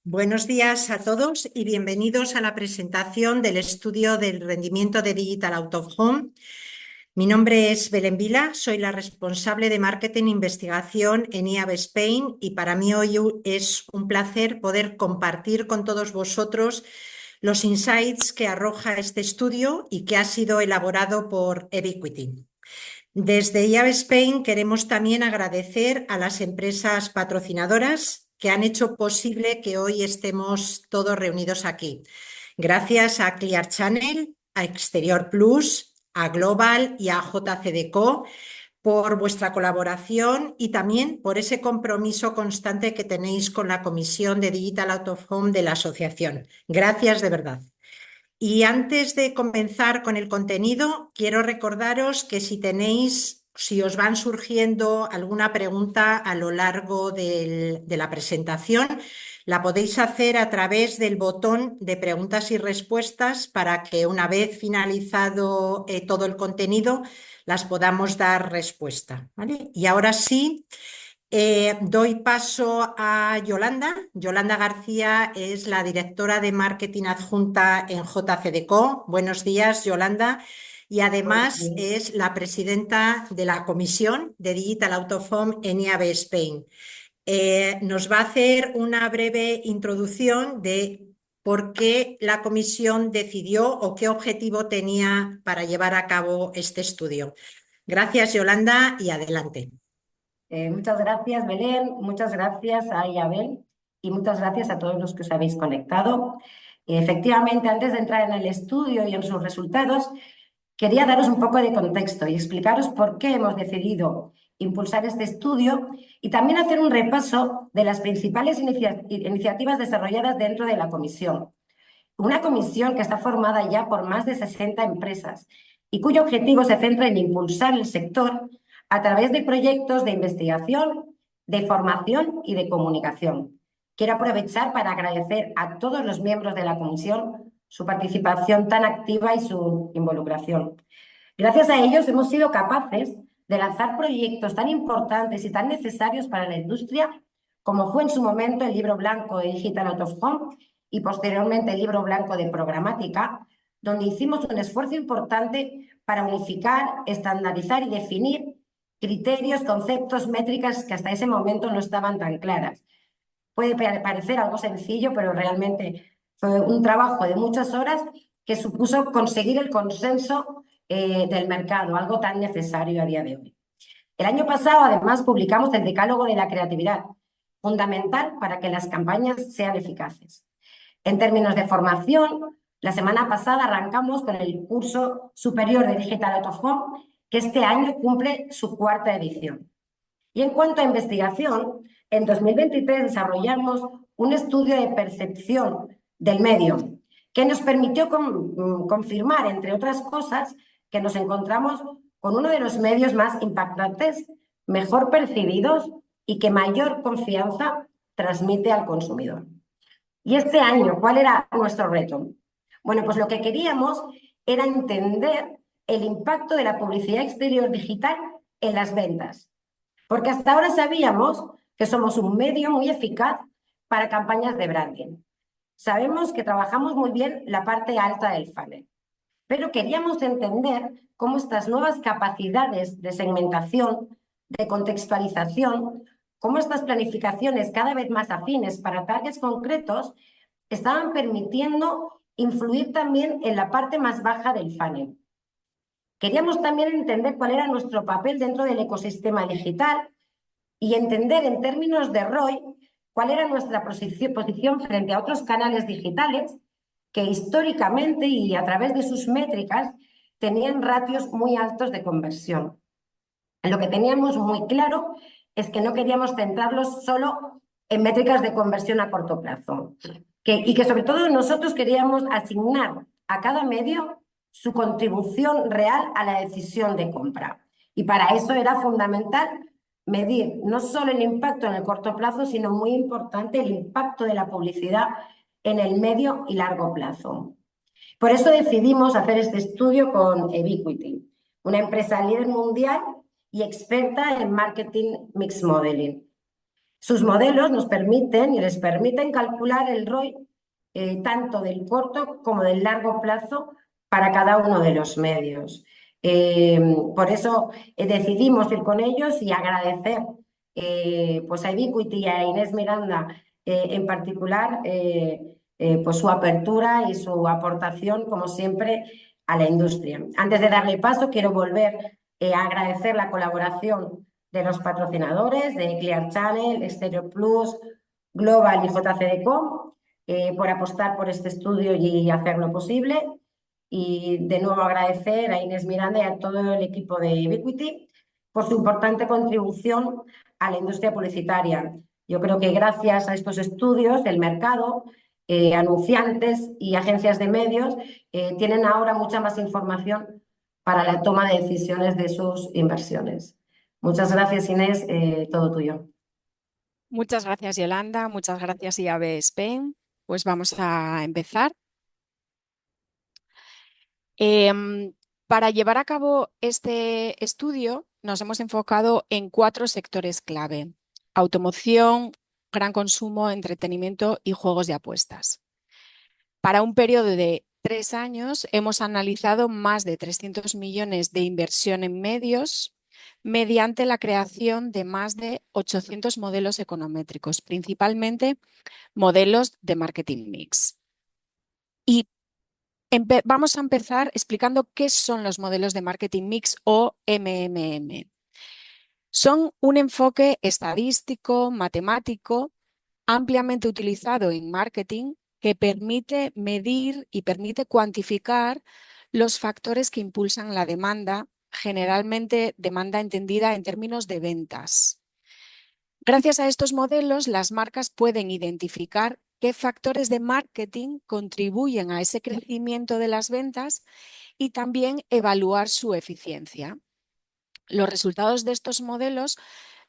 Buenos días a todos y bienvenidos a la presentación del estudio del rendimiento de Digital Out of Home. Mi nombre es Belén Vila, soy la responsable de Marketing e Investigación en IAB Spain y para mí hoy es un placer poder compartir con todos vosotros los insights que arroja este estudio y que ha sido elaborado por Ebiquity. Desde IAB Spain queremos también agradecer a las empresas patrocinadoras que han hecho posible que hoy estemos todos reunidos aquí. Gracias a Clear Channel, a Exterior Plus, a Global y a JCDecaux por vuestra colaboración y también por ese compromiso constante que tenéis con la Comisión de Digital Out of Home de la asociación. Gracias de verdad. Y antes de comenzar con el contenido, quiero recordaros que si os van surgiendo alguna pregunta a lo largo de la presentación, la podéis hacer a través del botón de preguntas y respuestas para que una vez finalizado todo el contenido, las podamos dar respuesta, ¿vale? Y ahora sí. Doy paso a Yolanda. Yolanda García es la directora de marketing adjunta en JCDecaux. Buenos días, Yolanda. Y además es la presidenta de la comisión de Digital Out of Home en IAB Spain. Nos va a hacer una breve introducción de por qué la comisión decidió o qué objetivo tenía para llevar a cabo este estudio. Gracias, Yolanda, y adelante. Muchas gracias, Belén, muchas gracias a Isabel y muchas gracias a todos los que os habéis conectado. Efectivamente, antes de entrar en el estudio y en sus resultados, quería daros un poco de contexto y explicaros por qué hemos decidido impulsar este estudio y también hacer un repaso de las principales iniciativas desarrolladas dentro de la comisión. Una comisión que está formada ya por más de 60 empresas y cuyo objetivo se centra en impulsar el sector a través de proyectos de investigación, de formación y de comunicación. Quiero aprovechar para agradecer a todos los miembros de la comisión su participación tan activa y su involucración. Gracias a ellos hemos sido capaces de lanzar proyectos tan importantes y tan necesarios para la industria como fue en su momento el Libro Blanco de Digital Out of Home y posteriormente el Libro Blanco de Programática, donde hicimos un esfuerzo importante para unificar, estandarizar y definir criterios, conceptos, métricas que hasta ese momento no estaban tan claras. Puede parecer algo sencillo, pero realmente fue un trabajo de muchas horas que supuso conseguir el consenso del mercado, algo tan necesario a día de hoy. El año pasado, además, publicamos el Decálogo de la Creatividad, fundamental para que las campañas sean eficaces. En términos de formación, la semana pasada arrancamos con el curso superior de Digital Out of Home, que este año cumple su cuarta edición. Y en cuanto a investigación, en 2023 desarrollamos un estudio de percepción del medio que nos permitió confirmar, entre otras cosas, que nos encontramos con uno de los medios más impactantes, mejor percibidos y que mayor confianza transmite al consumidor. Y este año, ¿cuál era nuestro reto? Bueno, pues lo que queríamos era entender el impacto de la publicidad exterior digital en las ventas, porque hasta ahora sabíamos que somos un medio muy eficaz para campañas de branding. Sabemos que trabajamos muy bien la parte alta del funnel, pero queríamos entender cómo estas nuevas capacidades de segmentación, de contextualización, cómo estas planificaciones cada vez más afines para targets concretos estaban permitiendo influir también en la parte más baja del funnel. Queríamos también entender cuál era nuestro papel dentro del ecosistema digital y entender en términos de ROI cuál era nuestra posición frente a otros canales digitales que históricamente y a través de sus métricas tenían ratios muy altos de conversión. Lo que teníamos muy claro es que no queríamos centrarlos solo en métricas de conversión a corto plazo y que sobre todo nosotros queríamos asignar a cada medio su contribución real a la decisión de compra. Y para eso era fundamental medir no solo el impacto en el corto plazo, sino muy importante el impacto de la publicidad en el medio y largo plazo. Por eso decidimos hacer este estudio con Ebiquity, una empresa líder mundial y experta en marketing mix modeling. Sus modelos nos permiten y les permiten calcular el ROI tanto del corto como del largo plazo para cada uno de los medios. Por eso decidimos ir con ellos y agradecer pues a Ibiquity y a Inés Miranda en particular pues su apertura y su aportación, como siempre, a la industria. Antes de darle paso, quiero volver a agradecer la colaboración de los patrocinadores de Clear Channel, Stereo Plus, Global y JCDecom por apostar por este estudio y hacerlo posible. Y de nuevo agradecer a Inés Miranda y a todo el equipo de Ubiquity por su importante contribución a la industria publicitaria. Yo creo que gracias a estos estudios del mercado, anunciantes y agencias de medios tienen ahora mucha más información para la toma de decisiones de sus inversiones. Muchas gracias, Inés, todo tuyo. Muchas gracias, Yolanda. Muchas gracias, IAB Spain. Pues vamos a empezar. Para llevar a cabo este estudio, nos hemos enfocado en 4 sectores clave: automoción, gran consumo, entretenimiento y juegos de apuestas. Para un periodo de 3 años, hemos analizado más de 300 millones de inversión en medios mediante la creación de más de 800 modelos econométricos, principalmente modelos de marketing mix. Y vamos a empezar explicando qué son los modelos de marketing mix o MMM. Son un enfoque estadístico, matemático, ampliamente utilizado en marketing que permite medir y permite cuantificar los factores que impulsan la demanda, generalmente demanda entendida en términos de ventas. Gracias a estos modelos, las marcas pueden identificar qué factores de marketing contribuyen a ese crecimiento de las ventas y también evaluar su eficiencia. Los resultados de estos modelos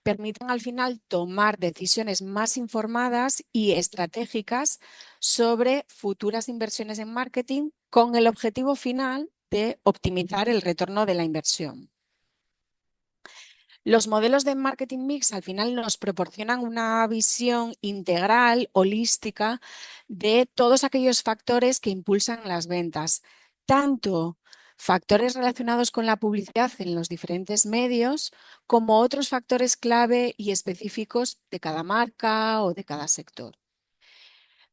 permiten al final tomar decisiones más informadas y estratégicas sobre futuras inversiones en marketing con el objetivo final de optimizar el retorno de la inversión. Los modelos de marketing mix al final nos proporcionan una visión integral, holística, de todos aquellos factores que impulsan las ventas, tanto factores relacionados con la publicidad en los diferentes medios, como otros factores clave y específicos de cada marca o de cada sector.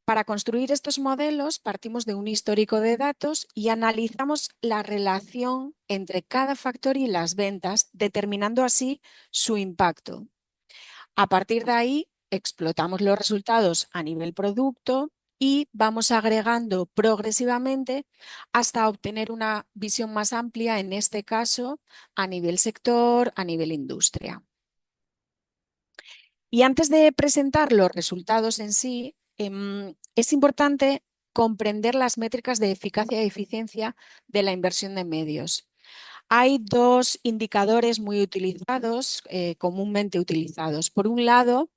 Para construir estos modelos partimos de un histórico de datos y analizamos la relación entre cada factor y las ventas, determinando así su impacto. A partir de ahí, explotamos los resultados a nivel producto y vamos agregando progresivamente hasta obtener una visión más amplia, en este caso, a nivel sector, a nivel industria. Y antes de presentar los resultados en sí, es importante comprender las métricas de eficacia y eficiencia de la inversión de medios. Hay 2 indicadores muy utilizados, comúnmente utilizados. Por un lado,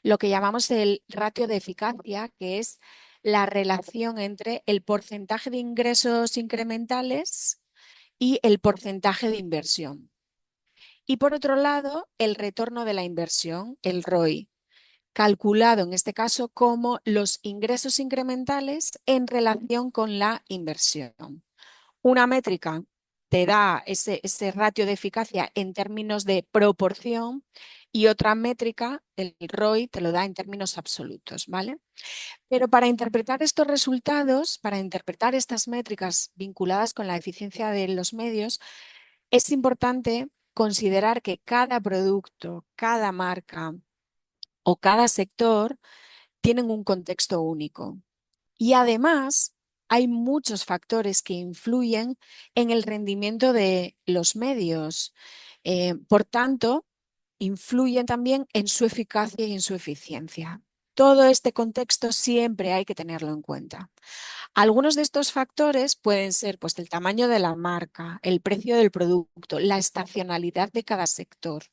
lo que llamamos el ratio de eficacia, que es la relación entre el porcentaje de ingresos incrementales y el porcentaje de inversión. Y por otro lado, el retorno de la inversión, el ROI, calculado en este caso como los ingresos incrementales en relación con la inversión. Una métrica te da ese ratio de eficacia en términos de proporción y otra métrica, el ROI, te lo da en términos absolutos, ¿vale? Pero para interpretar estos resultados, para interpretar estas métricas vinculadas con la eficiencia de los medios, es importante considerar que cada producto, cada marca o cada sector tienen un contexto único. Y además, hay muchos factores que influyen en el rendimiento de los medios. Por tanto, influyen también en su eficacia y en su eficiencia. Todo este contexto siempre hay que tenerlo en cuenta. Algunos de estos factores pueden ser pues, el tamaño de la marca, el precio del producto, la estacionalidad de cada sector.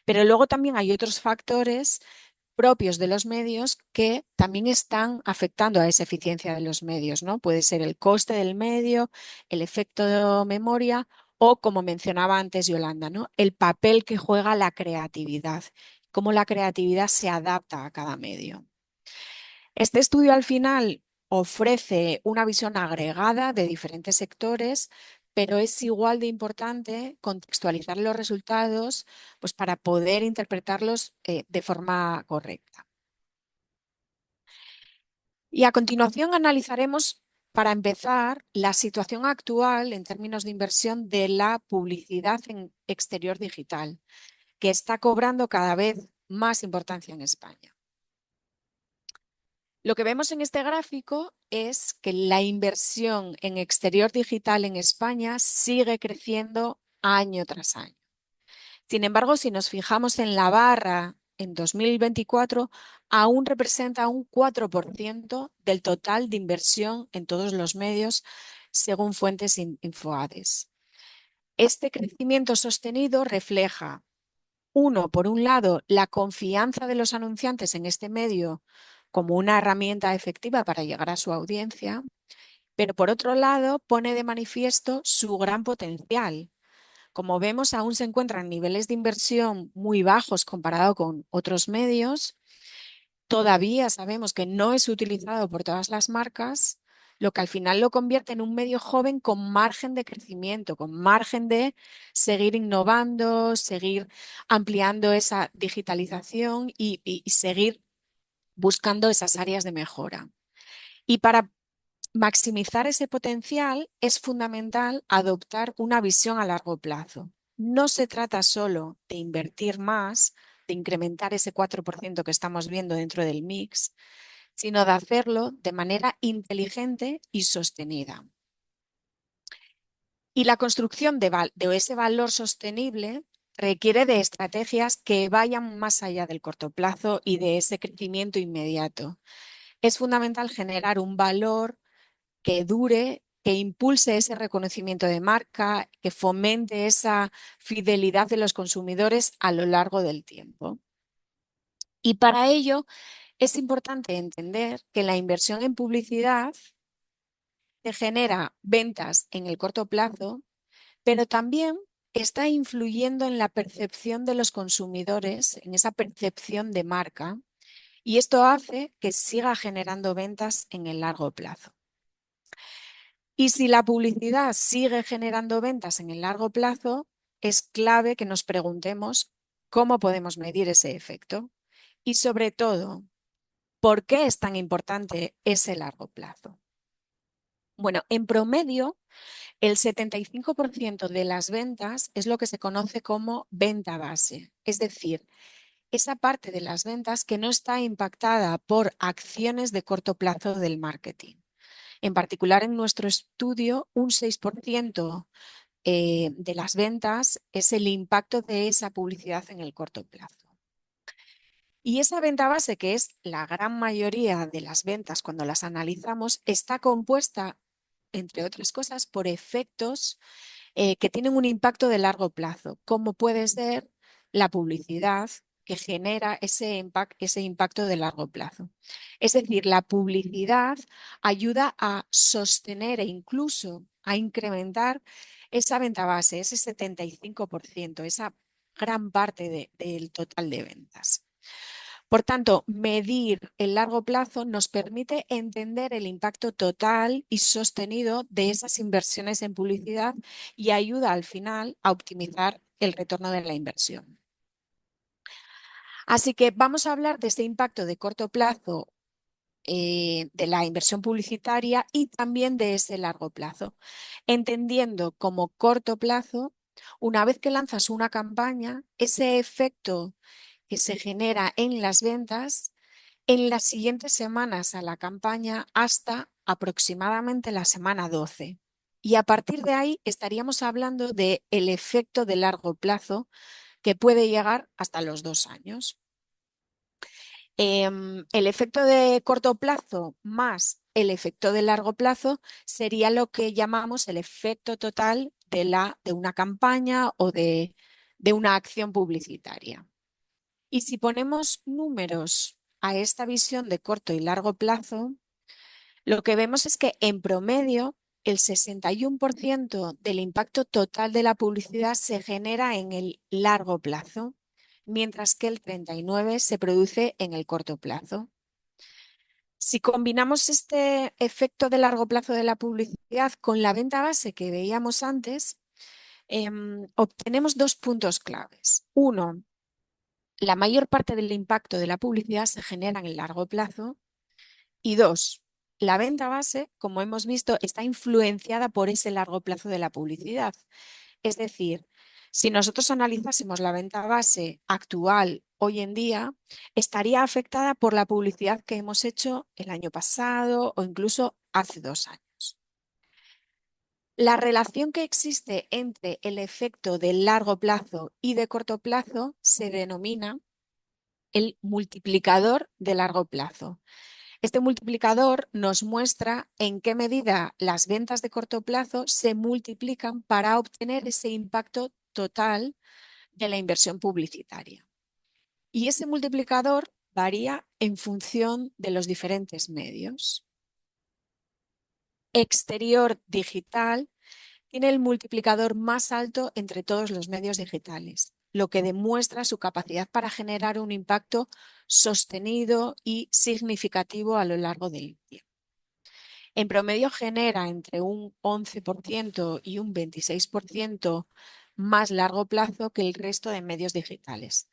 Pero luego también hay otros factores propios de los medios que también están afectando a esa eficiencia de los medios, ¿no? Puede ser el coste del medio, el efecto de memoria o, como mencionaba antes Yolanda, ¿no? El papel que juega la creatividad. cómo la creatividad se adapta a cada medio. Este estudio al final ofrece una visión agregada de diferentes sectores, pero es igual de importante contextualizar los resultados, pues, para poder interpretarlos de forma correcta. Y a continuación analizaremos, para empezar, la situación actual en términos de inversión de la publicidad en exterior digital, que está cobrando cada vez más importancia en España. Lo que vemos en este gráfico es que la inversión en exterior digital en España sigue creciendo año tras año. Sin embargo, si nos fijamos en la barra en 2024, aún representa un 4% del total de inversión en todos los medios, según fuentes Infoades. Este crecimiento sostenido refleja, por un lado, la confianza de los anunciantes en este medio como una herramienta efectiva para llegar a su audiencia, pero por otro lado, pone de manifiesto su gran potencial. Como vemos, aún se encuentran niveles de inversión muy bajos comparado con otros medios. Todavía sabemos que no es utilizado por todas las marcas, lo que al final lo convierte en un medio joven con margen de crecimiento, con margen de seguir innovando, seguir ampliando esa digitalización y seguir buscando esas áreas de mejora. Y para maximizar ese potencial es fundamental adoptar una visión a largo plazo. No se trata solo de invertir más, de incrementar ese 4% que estamos viendo dentro del mix, sino de hacerlo de manera inteligente y sostenida. Y la construcción de ese valor sostenible requiere de estrategias que vayan más allá del corto plazo y de ese crecimiento inmediato. Es fundamental generar un valor que dure, que impulse ese reconocimiento de marca, que fomente esa fidelidad de los consumidores a lo largo del tiempo. Y para ello es importante entender que la inversión en publicidad te genera ventas en el corto plazo, pero también está influyendo en la percepción de los consumidores, en esa percepción de marca, y esto hace que siga generando ventas en el largo plazo. Y si la publicidad sigue generando ventas en el largo plazo, es clave que nos preguntemos cómo podemos medir ese efecto y, sobre todo, ¿por qué es tan importante ese largo plazo? Bueno, en promedio, el 75% de las ventas es lo que se conoce como venta base, es decir, esa parte de las ventas que no está impactada por acciones de corto plazo del marketing. En particular, en nuestro estudio, un 6% de las ventas es el impacto de esa publicidad en el corto plazo. Y esa venta base, que es la gran mayoría de las ventas cuando las analizamos, está compuesta, entre otras cosas, por efectos que tienen un impacto de largo plazo, como puede ser la publicidad que genera ese impacto de largo plazo. Es decir, la publicidad ayuda a sostener e incluso a incrementar esa venta base, ese 75%, esa gran parte del total de ventas. Por tanto, medir el largo plazo nos permite entender el impacto total y sostenido de esas inversiones en publicidad y ayuda al final a optimizar el retorno de la inversión. Así que vamos a hablar de este impacto de corto plazo de la inversión publicitaria y también de ese largo plazo, entendiendo como corto plazo, una vez que lanzas una campaña, ese efecto que se genera en las ventas en las siguientes semanas a la campaña hasta aproximadamente la semana 12. Y a partir de ahí estaríamos hablando del efecto de largo plazo que puede llegar hasta los 2 años. El efecto de corto plazo más el efecto de largo plazo sería lo que llamamos el efecto total de una campaña o de una acción publicitaria. Y si ponemos números a esta visión de corto y largo plazo, lo que vemos es que en promedio el 61% del impacto total de la publicidad se genera en el largo plazo, mientras que el 39% se produce en el corto plazo. Si combinamos este efecto de largo plazo de la publicidad con la venta base que veíamos antes, obtenemos dos puntos claves. Uno, la mayor parte del impacto de la publicidad se genera en el largo plazo. Y dos, la venta base, como hemos visto, está influenciada por ese largo plazo de la publicidad. Es decir, si nosotros analizásemos la venta base actual hoy en día, estaría afectada por la publicidad que hemos hecho el año pasado o incluso hace 2 años. La relación que existe entre el efecto de largo plazo y de corto plazo se denomina el multiplicador de largo plazo. Este multiplicador nos muestra en qué medida las ventas de corto plazo se multiplican para obtener ese impacto total de la inversión publicitaria. Y ese multiplicador varía en función de los diferentes medios. Exterior digital tiene el multiplicador más alto entre todos los medios digitales, lo que demuestra su capacidad para generar un impacto sostenido y significativo a lo largo del tiempo. En promedio genera entre un 11% y un 26% más largo plazo que el resto de medios digitales.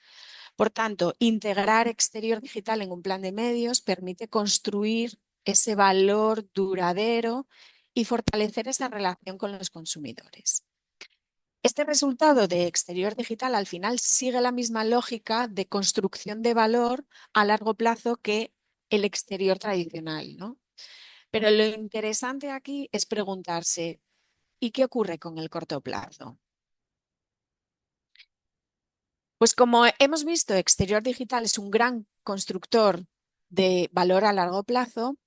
Por tanto, integrar exterior digital en un plan de medios permite construir ese valor duradero y fortalecer esa relación con los consumidores. Este resultado de exterior digital al final sigue la misma lógica de construcción de valor a largo plazo que el exterior tradicional, ¿no? Pero lo interesante aquí es preguntarse, ¿y qué ocurre con el corto plazo? Pues como hemos visto, exterior digital es un gran constructor de valor a largo plazo,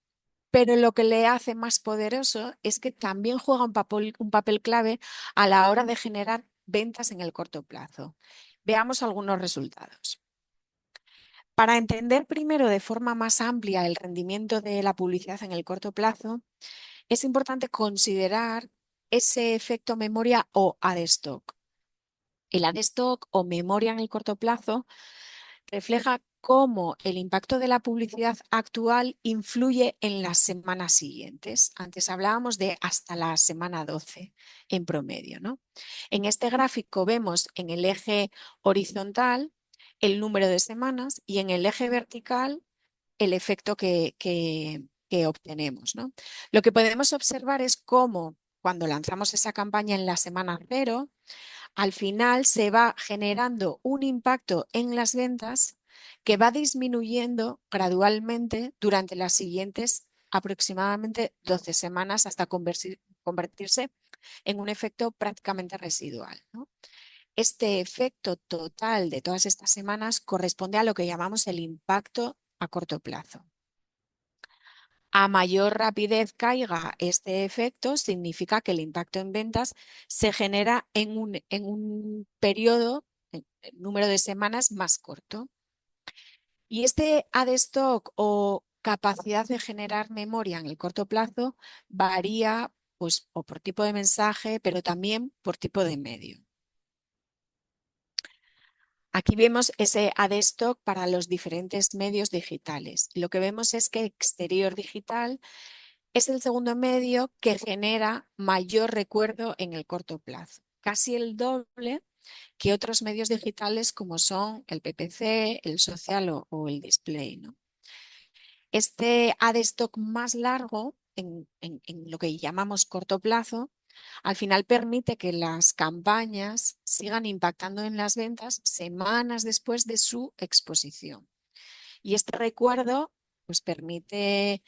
pero lo que le hace más poderoso es que también juega un papel clave a la hora de generar ventas en el corto plazo. Veamos algunos resultados. Para entender primero de forma más amplia el rendimiento de la publicidad en el corto plazo, es importante considerar ese efecto memoria o add stock. El add stock o memoria en el corto plazo refleja cómo el impacto de la publicidad actual influye en las semanas siguientes. Antes hablábamos de hasta la semana 12 en promedio, ¿no? En este gráfico vemos en el eje horizontal el número de semanas y en el eje vertical el efecto que obtenemos, ¿no? Lo que podemos observar es cómo cuando lanzamos esa campaña en la semana 0, al final se va generando un impacto en las ventas que va disminuyendo gradualmente durante las siguientes aproximadamente 12 semanas hasta convertirse en un efecto prácticamente residual, ¿no? Este efecto total de todas estas semanas corresponde a lo que llamamos el impacto a corto plazo. A mayor rapidez caiga este efecto, significa que el impacto en ventas se genera en un periodo, en número de semanas más corto. Y este add stock o capacidad de generar memoria en el corto plazo varía pues, o por tipo de mensaje, pero también por tipo de medio. Aquí vemos ese add stock para los diferentes medios digitales. Lo que vemos es que exterior digital es el segundo medio que genera mayor recuerdo en el corto plazo, casi el doble que otros medios digitales como son el PPC, el social o el display, ¿no? Este add stock más largo, en lo que llamamos corto plazo, al final permite que las campañas sigan impactando en las ventas semanas después de su exposición. Y este recuerdo pues, permite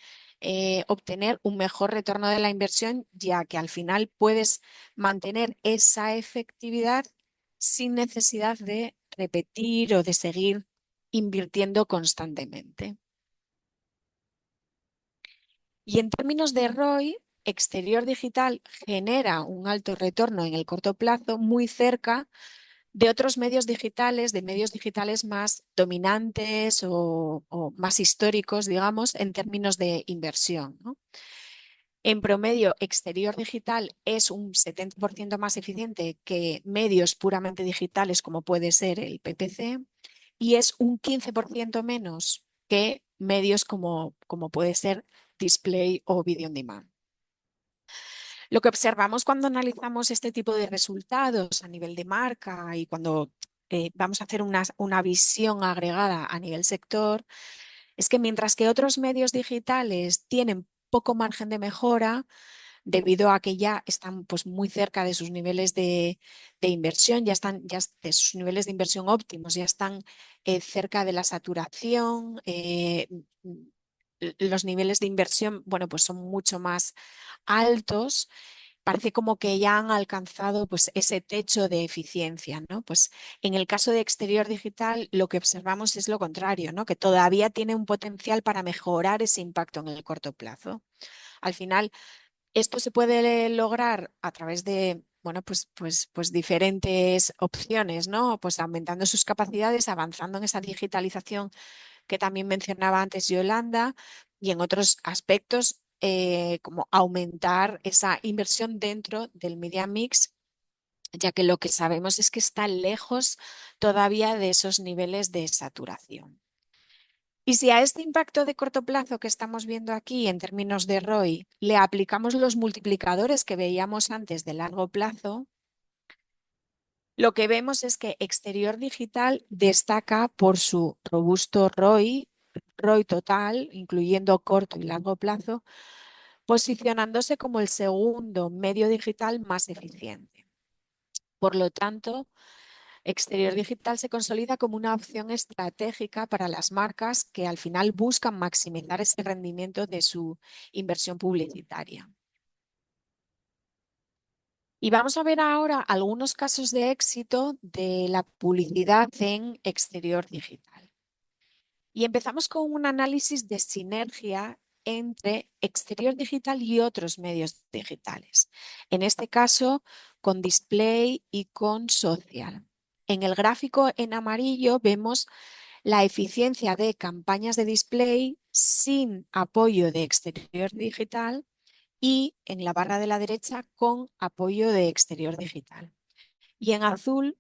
obtener un mejor retorno de la inversión, ya que al final puedes mantener esa efectividad sin necesidad de repetir o de seguir invirtiendo constantemente. Y en términos de ROI, exterior digital genera un alto retorno en el corto plazo, muy cerca de otros medios digitales, de medios digitales más dominantes o más históricos, digamos, en términos de inversión, ¿no? En promedio, exterior digital es un 70% más eficiente que medios puramente digitales como puede ser el PPC y es un 15% menos que medios como puede ser display o video on demand. Lo que observamos cuando analizamos este tipo de resultados a nivel de marca y cuando vamos a hacer una visión agregada a nivel sector, es que mientras que otros medios digitales tienen poco margen de mejora, debido a que ya están pues, muy cerca de sus niveles de inversión, ya de sus niveles de inversión óptimos, ya están cerca de la saturación, los niveles de inversión, bueno, pues son mucho más altos. Parece como que ya han alcanzado pues, ese techo de eficiencia, ¿no? Pues en el caso de Exterior Digital, lo que observamos es lo contrario, ¿no? Que todavía tiene un potencial para mejorar ese impacto en el corto plazo. Al final, esto se puede lograr a través de, bueno, pues diferentes opciones, ¿no? Pues aumentando sus capacidades, avanzando en esa digitalización que también mencionaba antes Yolanda, y en otros aspectos como aumentar esa inversión dentro del media mix, ya que lo que sabemos es que está lejos todavía de esos niveles de saturación. Y si a este impacto de corto plazo que estamos viendo aquí en términos de ROI le aplicamos los multiplicadores que veíamos antes de largo plazo, lo que vemos es que Exterior Digital destaca por su robusto ROI total, incluyendo corto y largo plazo, posicionándose como el segundo medio digital más eficiente. Por lo tanto, Exterior Digital se consolida como una opción estratégica para las marcas que al final buscan maximizar ese rendimiento de su inversión publicitaria. Y vamos a ver ahora algunos casos de éxito de la publicidad en Exterior Digital. Y empezamos con un análisis de sinergia entre Exterior Digital y otros medios digitales. En este caso, con display y con social. En el gráfico en amarillo vemos la eficiencia de campañas de display sin apoyo de Exterior Digital y en la barra de la derecha con apoyo de Exterior Digital. Y en azul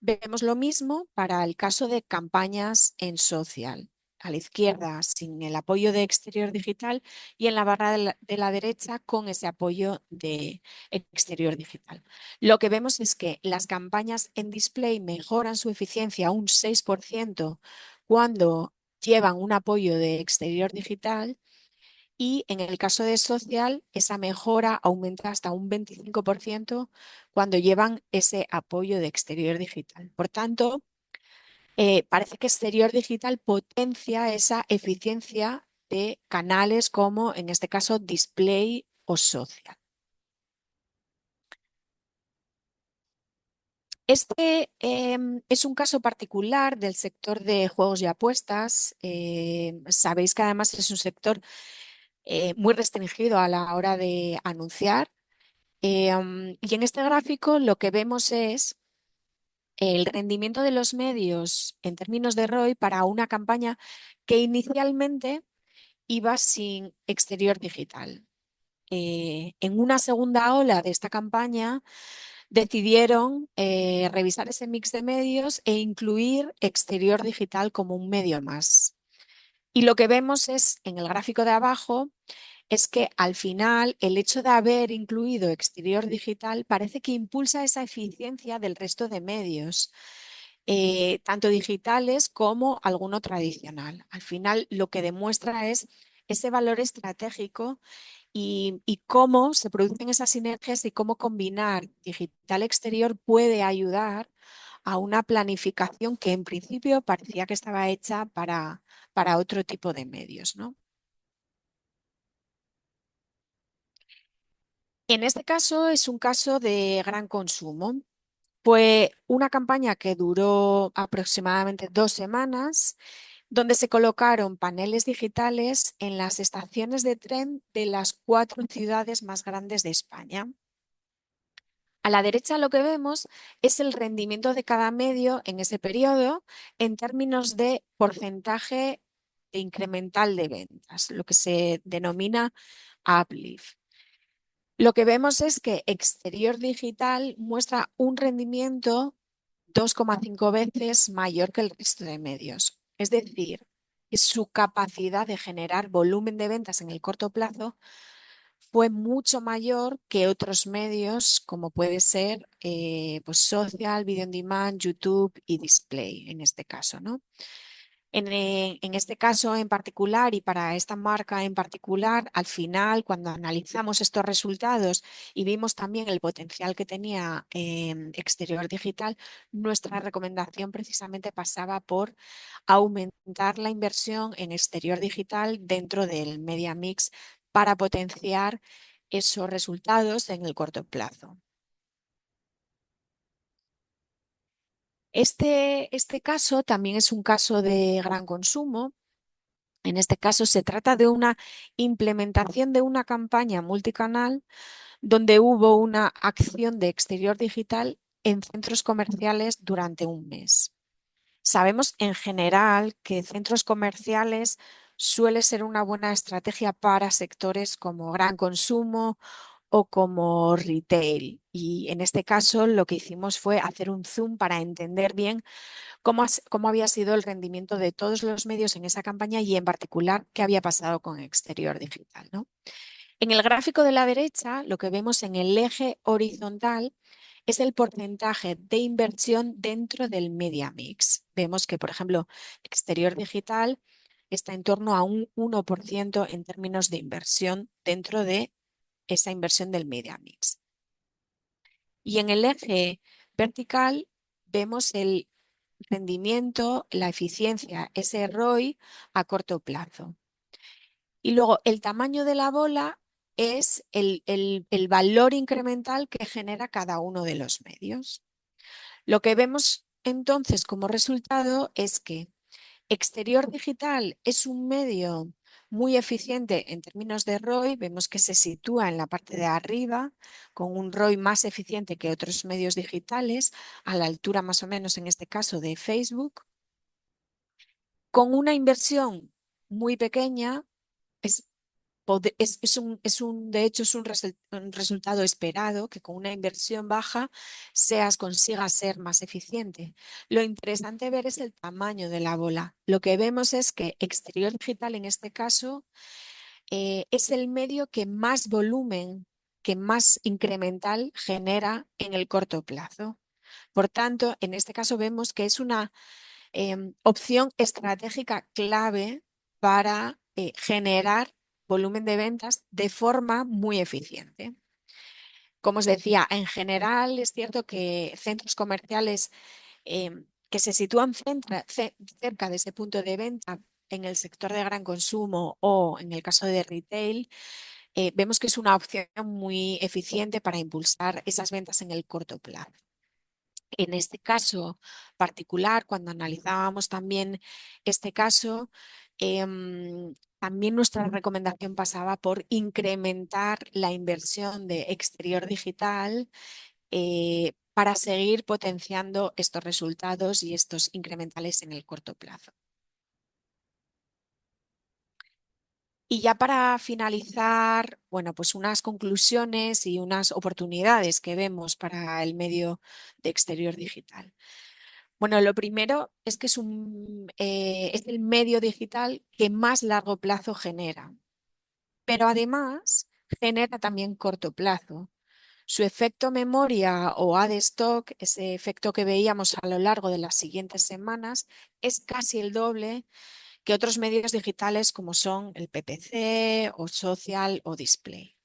vemos lo mismo para el caso de campañas en social. A la izquierda sin el apoyo de Exterior Digital y en la barra de la derecha con ese apoyo de Exterior Digital. Lo que vemos es que las campañas en display mejoran su eficiencia un 6% cuando llevan un apoyo de Exterior Digital, y en el caso de social, esa mejora aumenta hasta un 25% cuando llevan ese apoyo de Exterior Digital. Por tanto, parece que Exterior Digital potencia esa eficiencia de canales como, en este caso, display o social. Este es un caso particular del sector de juegos y apuestas. Sabéis que además es un sector muy restringido a la hora de anunciar. Y en este gráfico lo que vemos es el rendimiento de los medios en términos de ROI para una campaña que inicialmente iba sin Exterior Digital. En una segunda ola de esta campaña decidieron revisar ese mix de medios e incluir Exterior Digital como un medio más. Y lo que vemos es en el gráfico de abajo es que al final el hecho de haber incluido Exterior Digital parece que impulsa esa eficiencia del resto de medios, tanto digitales como alguno tradicional. Al final lo que demuestra es ese valor estratégico y cómo se producen esas sinergias y cómo combinar digital exterior puede ayudar a una planificación que en principio parecía que estaba hecha para otro tipo de medios, ¿no? En este caso es un caso de gran consumo. Fue una campaña que duró aproximadamente 2 semanas, donde se colocaron paneles digitales en las estaciones de tren de las 4 ciudades más grandes de España. A la derecha lo que vemos es el rendimiento de cada medio en ese periodo en términos de porcentaje incremental de ventas, lo que se denomina uplift. Lo que vemos es que Exterior Digital muestra un rendimiento 2,5 veces mayor que el resto de medios. Es decir, que su capacidad de generar volumen de ventas en el corto plazo fue mucho mayor que otros medios, como puede ser pues social, video on demand, YouTube y display en este caso, ¿no? En este caso en particular y para esta marca en particular, al final, cuando analizamos estos resultados y vimos también el potencial que tenía Exterior Digital, nuestra recomendación precisamente pasaba por aumentar la inversión en Exterior Digital dentro del Media Mix para potenciar esos resultados en el corto plazo. Este caso también es un caso de gran consumo. En este caso se trata de una implementación de una campaña multicanal donde hubo una acción de exterior digital en centros comerciales durante un mes. Sabemos en general que centros comerciales suele ser una buena estrategia para sectores como gran consumo o como retail. Y en este caso lo que hicimos fue hacer un zoom para entender bien cómo había sido el rendimiento de todos los medios en esa campaña y en particular qué había pasado con Exterior Digital, ¿no? En el gráfico de la derecha, lo que vemos en el eje horizontal es el porcentaje de inversión dentro del media mix. Vemos que, por ejemplo, Exterior Digital está en torno a un 1% en términos de inversión dentro de esa inversión del media mix. Y en el eje vertical vemos el rendimiento, la eficiencia, ese ROI a corto plazo. Y luego el tamaño de la bola es el valor incremental que genera cada uno de los medios. Lo que vemos entonces como resultado es que Exterior Digital es un medio muy eficiente en términos de ROI. Vemos que se sitúa en la parte de arriba con un ROI más eficiente que otros medios digitales, a la altura más o menos en este caso de Facebook, con una inversión muy pequeña. De hecho, es un resultado esperado que con una inversión baja consigas ser más eficiente. Lo interesante ver es el tamaño de la bola. Lo que vemos es que Exterior Digital en este caso es el medio que más volumen, que más incremental genera en el corto plazo. Por tanto, en este caso vemos que es una opción estratégica clave para generar volumen de ventas de forma muy eficiente. Como os decía, en general es cierto que centros comerciales que se sitúan cerca de ese punto de venta en el sector de gran consumo o en el caso de retail, vemos que es una opción muy eficiente para impulsar esas ventas en el corto plazo. En este caso particular, cuando analizábamos también este caso, también nuestra recomendación pasaba por incrementar la inversión de Exterior Digital para seguir potenciando estos resultados y estos incrementales en el corto plazo. Y ya para finalizar, bueno, pues unas conclusiones y unas oportunidades que vemos para el medio de Exterior Digital. Bueno, lo primero es que es el medio digital que más largo plazo genera, pero además genera también corto plazo. Su efecto memoria o add stock, ese efecto que veíamos a lo largo de las siguientes semanas, es casi el doble que otros medios digitales como son el PPC o social o display.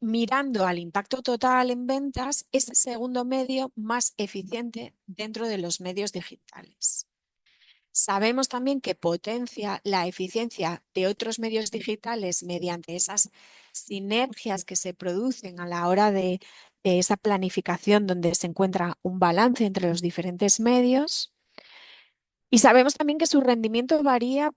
Mirando al impacto total en ventas, es el segundo medio más eficiente dentro de los medios digitales. Sabemos también que potencia la eficiencia de otros medios digitales mediante esas sinergias que se producen a la hora de esa planificación donde se encuentra un balance entre los diferentes medios. Y sabemos también que su rendimiento varía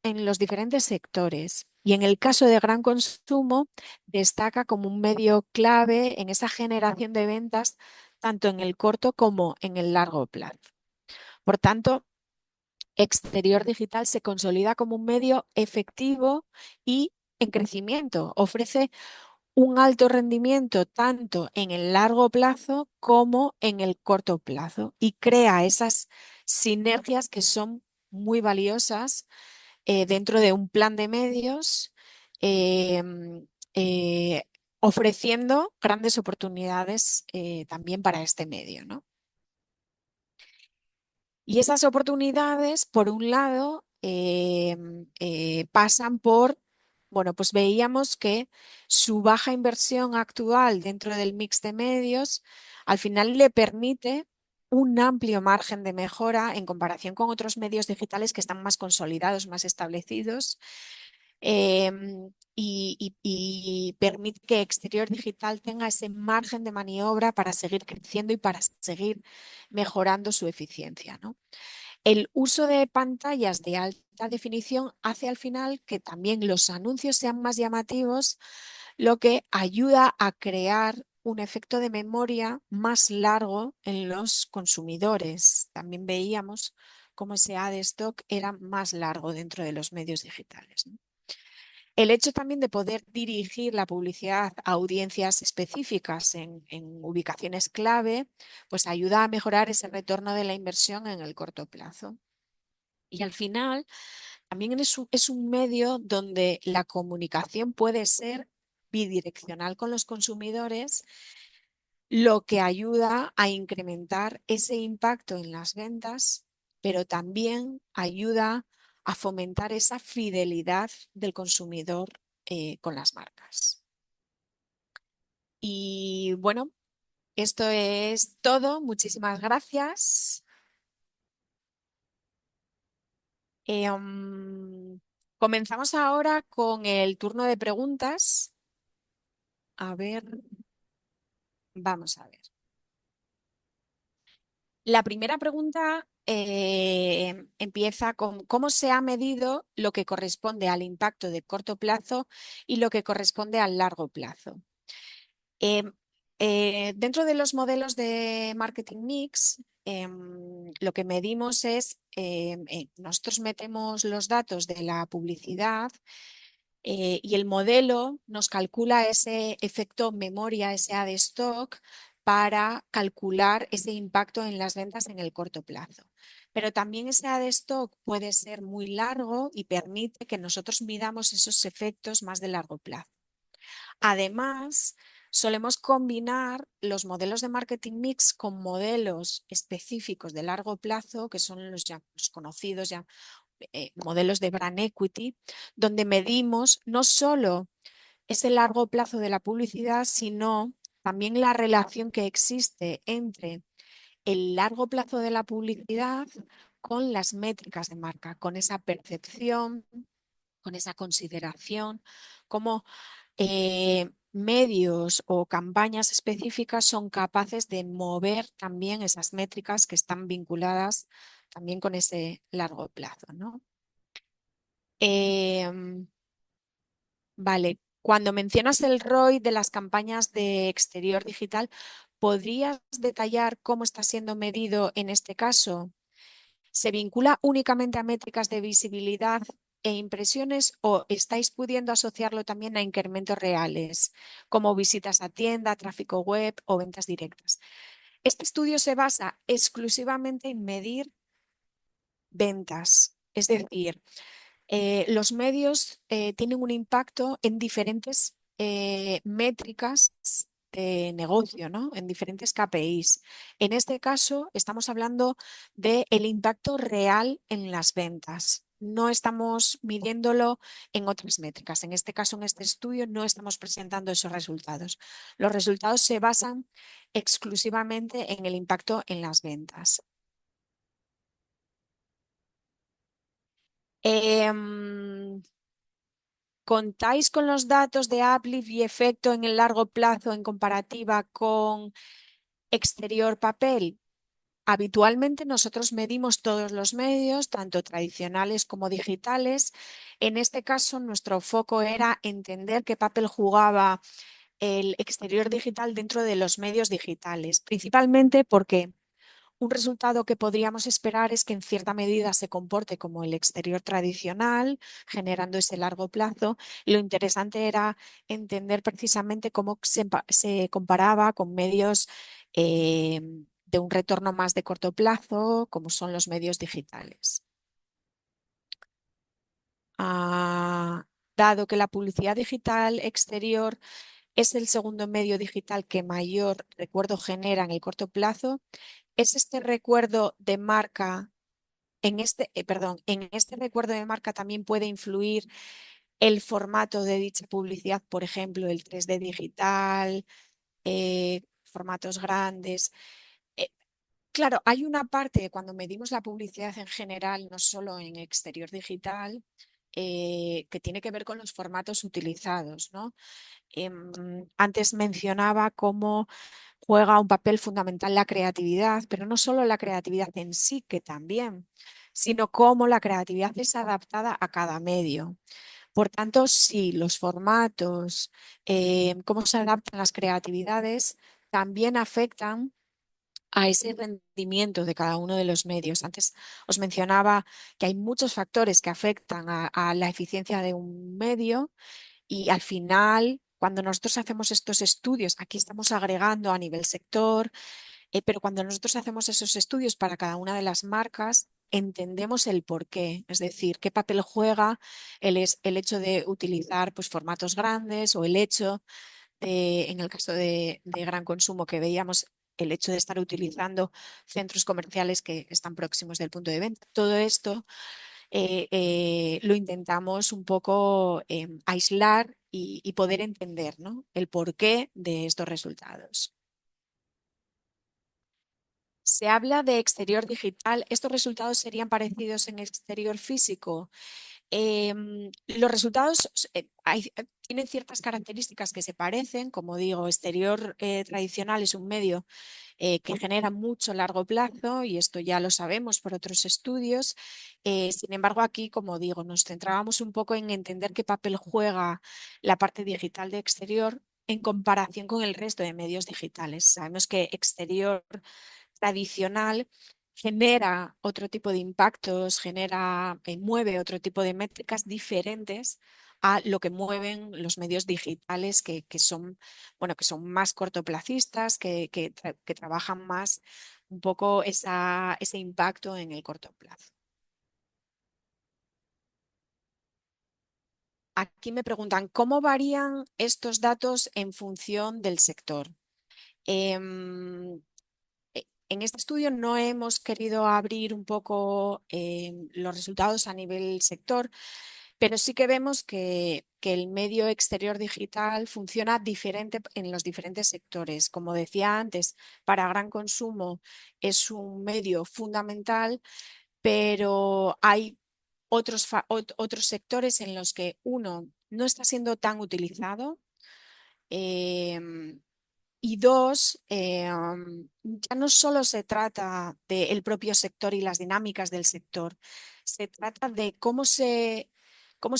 en los diferentes sectores. Y en el caso de gran consumo, destaca como un medio clave en esa generación de ventas, tanto en el corto como en el largo plazo. Por tanto, Exterior Digital se consolida como un medio efectivo y en crecimiento. Ofrece un alto rendimiento tanto en el largo plazo como en el corto plazo y crea esas sinergias que son muy valiosas dentro de un plan de medios, em, eh, ofreciendo grandes oportunidades también para este medio, ¿no? Y esas oportunidades, por un lado, pasan por, bueno, pues veíamos que su baja inversión actual dentro del mix de medios al final le permite un amplio margen de mejora en comparación con otros medios digitales que están más consolidados, más establecidos, y permite que Exterior Digital tenga ese margen de maniobra para seguir creciendo y para seguir mejorando su eficiencia, ¿no? El uso de pantallas de alta definición hace al final que también los anuncios sean más llamativos, lo que ayuda a crear un efecto de memoria más largo en los consumidores. También veíamos cómo ese ad stock era más largo dentro de los medios digitales, ¿no? El hecho también de poder dirigir la publicidad a audiencias específicas en ubicaciones clave, pues ayuda a mejorar ese retorno de la inversión en el corto plazo. Y al final, también es un medio donde la comunicación puede ser bidireccional con los consumidores, lo que ayuda a incrementar ese impacto en las ventas, pero también ayuda a fomentar esa fidelidad del consumidor con las marcas. Y bueno, esto es todo. Muchísimas gracias. Comenzamos ahora con el turno de preguntas. A ver, vamos a ver. La primera pregunta empieza con cómo se ha medido lo que corresponde al impacto de corto plazo y lo que corresponde al largo plazo. Em, Dentro de los modelos de marketing mix, lo que medimos es, nosotros metemos los datos de la publicidad y el modelo nos calcula ese efecto memoria, ese ad stock, para calcular ese impacto en las ventas en el corto plazo. Pero también ese ad stock puede ser muy largo y permite que nosotros midamos esos efectos más de largo plazo. Además, solemos combinar los modelos de marketing mix con modelos específicos de largo plazo, que son los ya los conocidos ya modelos de brand equity, donde medimos no solo ese largo plazo de la publicidad, sino también la relación que existe entre el largo plazo de la publicidad con las métricas de marca, con esa percepción, con esa consideración, cómo medios o campañas específicas son capaces de mover también esas métricas que están vinculadas también con ese largo plazo, ¿no? Vale, cuando mencionas el ROI de las campañas de Exterior Digital, ¿podrías detallar cómo está siendo medido en este caso? ¿Se vincula únicamente a métricas de visibilidad e impresiones o estáis pudiendo asociarlo también a incrementos reales, como visitas a tienda, tráfico web o ventas directas? Este estudio se basa exclusivamente en medir ventas, es decir, los medios tienen un impacto en diferentes métricas de negocio, ¿no? En diferentes KPIs. En este caso, estamos hablando del impacto real en las ventas. No estamos midiéndolo en otras métricas. En este caso, en este estudio, no estamos presentando esos resultados. Los resultados se basan exclusivamente en el impacto en las ventas. ¿Contáis con los datos de uplift y efecto en el largo plazo en comparativa con exterior papel? Habitualmente nosotros medimos todos los medios, tanto tradicionales como digitales. En este caso, nuestro foco era entender qué papel jugaba el exterior digital dentro de los medios digitales, principalmente porque un resultado que podríamos esperar es que en cierta medida se comporte como el exterior tradicional, generando ese largo plazo. Lo interesante era entender precisamente cómo se comparaba con medios de un retorno más de corto plazo, como son los medios digitales. Dado que la publicidad digital exterior es el segundo medio digital que mayor recuerdo genera en el corto plazo, es este recuerdo de marca, en este recuerdo de marca también puede influir el formato de dicha publicidad, por ejemplo, el 3D digital, formatos grandes. Eh, claro, hay una parte cuando medimos la publicidad en general, no solo en exterior digital, que tiene que ver con los formatos utilizados, ¿no? Antes mencionaba cómo juega un papel fundamental la creatividad, pero no solo la creatividad en sí, que también, sino cómo la creatividad es adaptada a cada medio. Por tanto, sí, los formatos, cómo se adaptan las creatividades, también afectan a ese rendimiento de cada uno de los medios. Antes os mencionaba que hay muchos factores que afectan a la eficiencia de un medio y al final, cuando nosotros hacemos estos estudios, aquí estamos agregando a nivel sector, pero cuando nosotros hacemos esos estudios para cada una de las marcas, entendemos el porqué, es decir, qué papel juega el hecho de utilizar pues, formatos grandes o el hecho de, en el caso de gran consumo que veíamos, el hecho de estar utilizando centros comerciales que están próximos del punto de venta. Todo esto lo intentamos un poco aislar y poder entender, ¿no? El porqué de estos resultados. Se habla de exterior digital. ¿Estos resultados serían parecidos en exterior físico? Los resultados tienen ciertas características que se parecen. Como digo, exterior tradicional es un medio que genera mucho largo plazo y esto ya lo sabemos por otros estudios. Sin embargo, aquí, como digo, nos centrábamos un poco en entender qué papel juega la parte digital de exterior en comparación con el resto de medios digitales. Sabemos que exterior tradicional genera otro tipo de impactos, mueve otro tipo de métricas diferentes a lo que mueven los medios digitales que son, bueno, que son más cortoplacistas, que trabajan más un poco ese impacto en el corto plazo. Aquí me preguntan, ¿cómo varían estos datos en función del sector? Em, En este estudio no hemos querido abrir un poco los resultados a nivel sector, pero sí que vemos que el medio exterior digital funciona diferente en los diferentes sectores. Como decía antes, para gran consumo es un medio fundamental, pero hay otros sectores en los que uno no está siendo tan utilizado. em, y dos, ya no solo se trata del propio sector y las dinámicas del sector, se trata de cómo se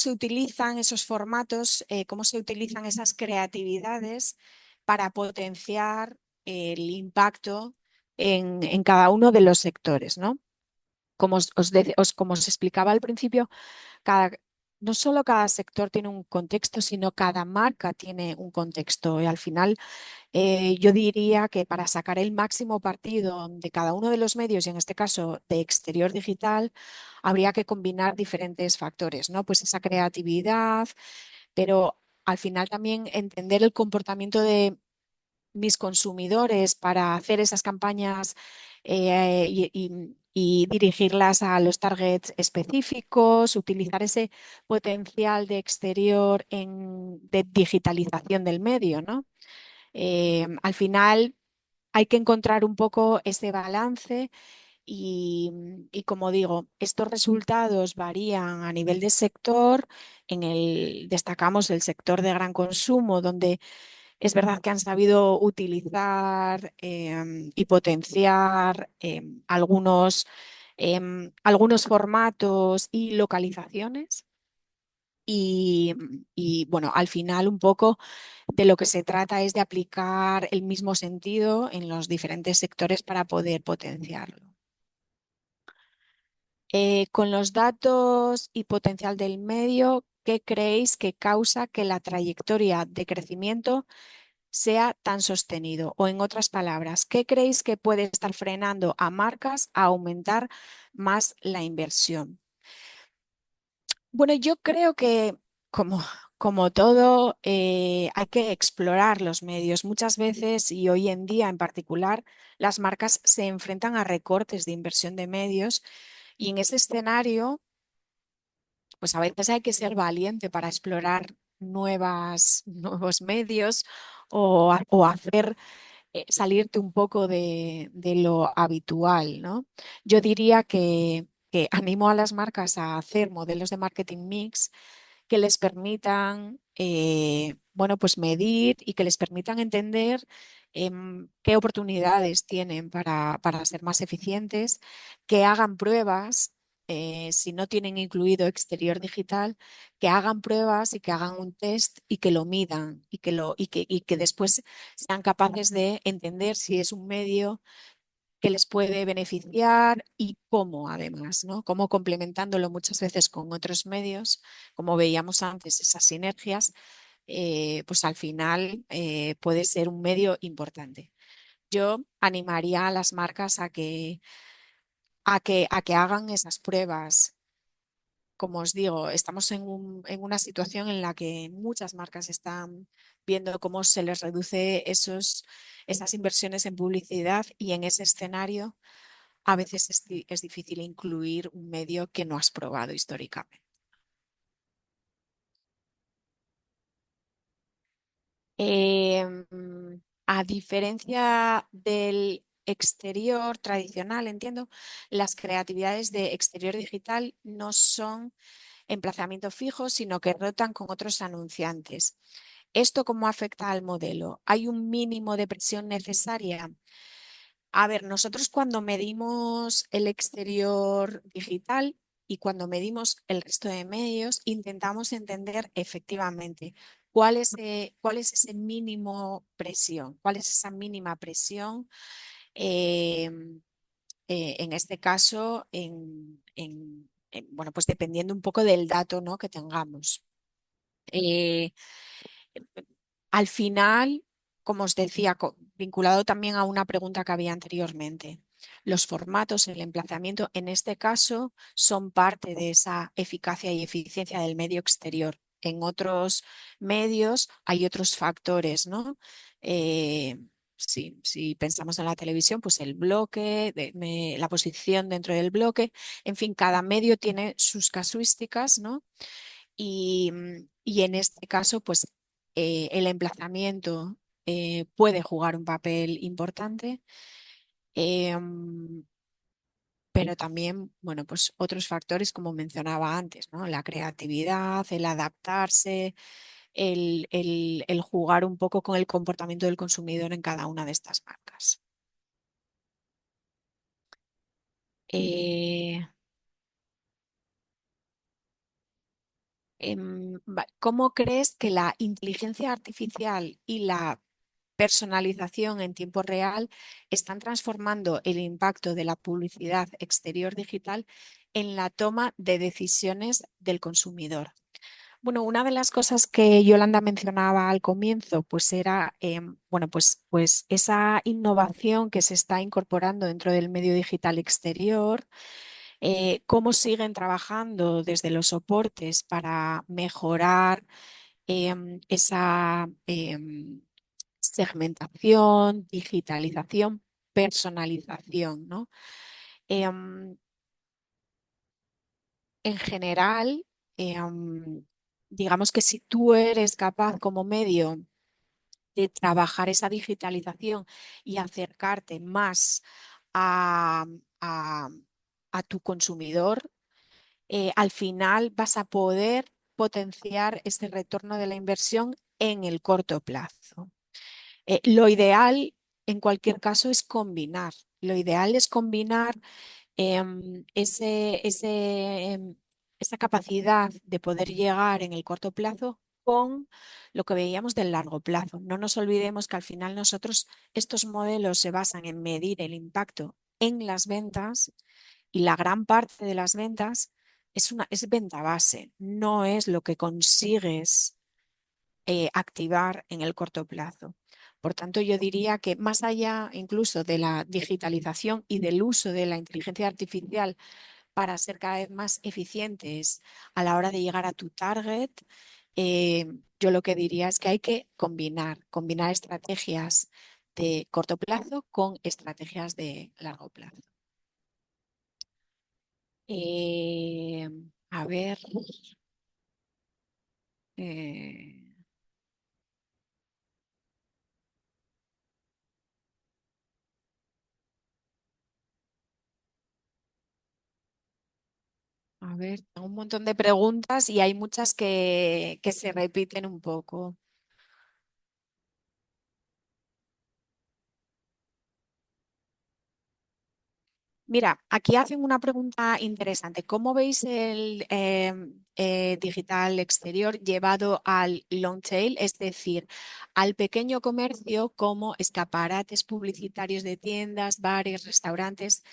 utilizan esos formatos, cómo se utilizan esas creatividades para potenciar el impacto en cada uno de los sectores, ¿no? Como os explicaba al principio, cada, no solo cada sector tiene un contexto, sino cada marca tiene un contexto y al final yo diría que para sacar el máximo partido de cada uno de los medios, y en este caso de exterior digital, habría que combinar diferentes factores, ¿no? Pues esa creatividad, pero al final también entender el comportamiento de mis consumidores para hacer esas campañas y dirigirlas a los targets específicos, utilizar ese potencial de exterior de digitalización del medio, ¿no? Al final hay que encontrar un poco ese balance y como digo, estos resultados varían a nivel de sector. Destacamos el sector de gran consumo, donde es verdad que han sabido utilizar y potenciar algunos formatos y localizaciones. y, bueno, al final un poco de lo que se trata es de aplicar el mismo sentido en los diferentes sectores para poder potenciarlo. Con los datos y potencial del medio, ¿qué creéis que causa que la trayectoria de crecimiento sea tan sostenido? O en otras palabras, ¿qué creéis que puede estar frenando a marcas a aumentar más la inversión? Bueno, yo creo que como todo, hay que explorar los medios. Muchas veces, y hoy en día en particular, las marcas se enfrentan a recortes de inversión de medios y en ese escenario, pues a veces hay que ser valiente para explorar nuevos medios o hacer salirte un poco de lo habitual, ¿no? Yo diría que animo a las marcas a hacer modelos de marketing mix que les permitan, bueno, pues medir y que les permitan entender qué oportunidades tienen para ser más eficientes, que hagan pruebas. Si no tienen incluido exterior digital, que hagan pruebas y que hagan un test y que lo midan y que después sean capaces de entender si es un medio que les puede beneficiar y cómo además, ¿no? Cómo complementándolo muchas veces con otros medios, como veíamos antes, esas sinergias, pues al final puede ser un medio importante. Yo animaría a las marcas a que hagan esas pruebas. Como os digo, estamos en una situación en la que muchas marcas están viendo cómo se les reduce esas inversiones en publicidad y en ese escenario a veces es difícil incluir un medio que no has probado históricamente. Em, a diferencia del exterior tradicional, entiendo, las creatividades de exterior digital no son emplazamiento fijo, sino que rotan con otros anunciantes. ¿Esto cómo afecta al modelo? ¿Hay un mínimo de presión necesaria? A ver, nosotros cuando medimos el exterior digital y cuando medimos el resto de medios, intentamos entender efectivamente cuál es ese mínimo presión, cuál es esa mínima presión, eh, en este caso, bueno, pues dependiendo un poco del dato, ¿no?, que tengamos. Eh, Al final, como os decía, vinculado también a una pregunta que había anteriormente, los formatos, el emplazamiento, en este caso, son parte de esa eficacia y eficiencia del medio exterior. En otros medios hay otros factores, ¿no? Si pensamos en la televisión, pues el bloque, la posición dentro del bloque, en fin, cada medio tiene sus casuísticas, ¿no? Y en este caso, pues el emplazamiento puede jugar un papel importante, em, pero también, bueno, pues otros factores como mencionaba antes, ¿no? La creatividad, el adaptarse, el jugar un poco con el comportamiento del consumidor en cada una de estas marcas. Eh, ¿Cómo crees que la inteligencia artificial y la personalización en tiempo real están transformando el impacto de la publicidad exterior digital en la toma de decisiones del consumidor? Bueno, una de las cosas que Yolanda mencionaba al comienzo, pues era, bueno, pues esa innovación que se está incorporando dentro del medio digital exterior, cómo siguen trabajando desde los soportes para mejorar esa segmentación, digitalización, personalización, ¿no? Em, en general, digamos que si tú eres capaz como medio de trabajar esa digitalización y acercarte más a, a- a tu consumidor, al final vas a poder potenciar este retorno de la inversión en el corto plazo. Lo ideal, en cualquier caso, es combinar. Lo ideal es combinar ese esa capacidad de poder llegar en el corto plazo con lo que veíamos del largo plazo. No nos olvidemos que al final nosotros, estos modelos se basan en medir el impacto en las ventas y la gran parte de las ventas es venta base, no es lo que consigues activar en el corto plazo. Por tanto, yo diría que más allá incluso de la digitalización y del uso de la inteligencia artificial para ser cada vez más eficientes a la hora de llegar a tu target, yo lo que diría es que hay que combinar estrategias de corto plazo con estrategias de largo plazo. Eh, a ver. eh, A ver, tengo un montón de preguntas y hay muchas que se repiten un poco. Mira, aquí hacen una pregunta interesante. ¿Cómo veis el digital exterior llevado al long tail, es decir, al pequeño comercio como escaparates publicitarios de tiendas, bares, restaurantes?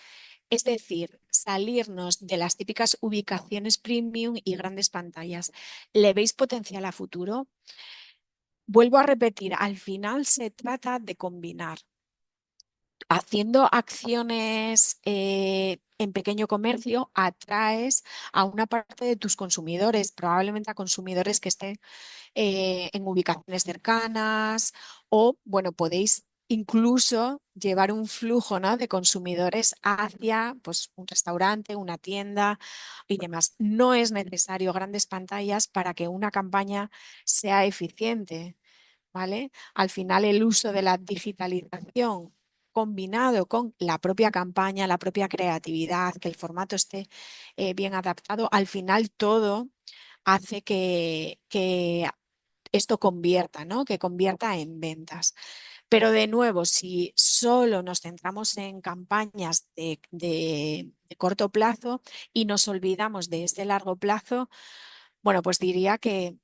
Es decir, salirnos de las típicas ubicaciones premium y grandes pantallas. ¿Le veis potencial a futuro? Vuelvo a repetir, al final se trata de combinar. Haciendo acciones en pequeño comercio, atraes a una parte de tus consumidores, probablemente a consumidores que estén en ubicaciones cercanas o, bueno, podéis incluso llevar un flujo, ¿no?, de consumidores hacia pues, un restaurante, una tienda y demás. No es necesario grandes pantallas para que una campaña sea eficiente. ¿Vale? Al final el uso de la digitalización combinado con la propia campaña, la propia creatividad, que el formato esté bien adaptado, al final todo hace que esto convierta, ¿no? Que convierta en ventas. Pero de nuevo, si solo nos centramos en campañas de corto plazo y nos olvidamos de este largo plazo, bueno, pues diría que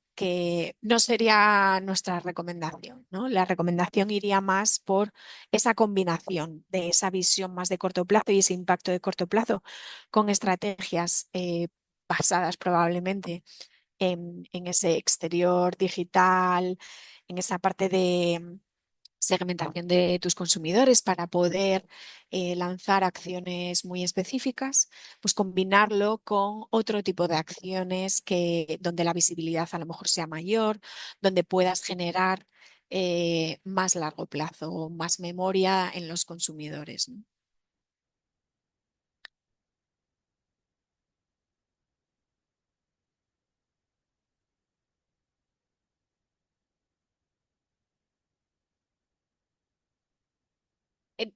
no sería nuestra recomendación, ¿no? La recomendación iría más por esa combinación de esa visión más de corto plazo y ese impacto de corto plazo con estrategias basadas probablemente en ese exterior digital, en esa parte de segmentación de tus consumidores para poder lanzar acciones muy específicas, pues combinarlo con otro tipo de acciones donde la visibilidad a lo mejor sea mayor, donde puedas generar más largo plazo o más memoria en los consumidores, ¿no?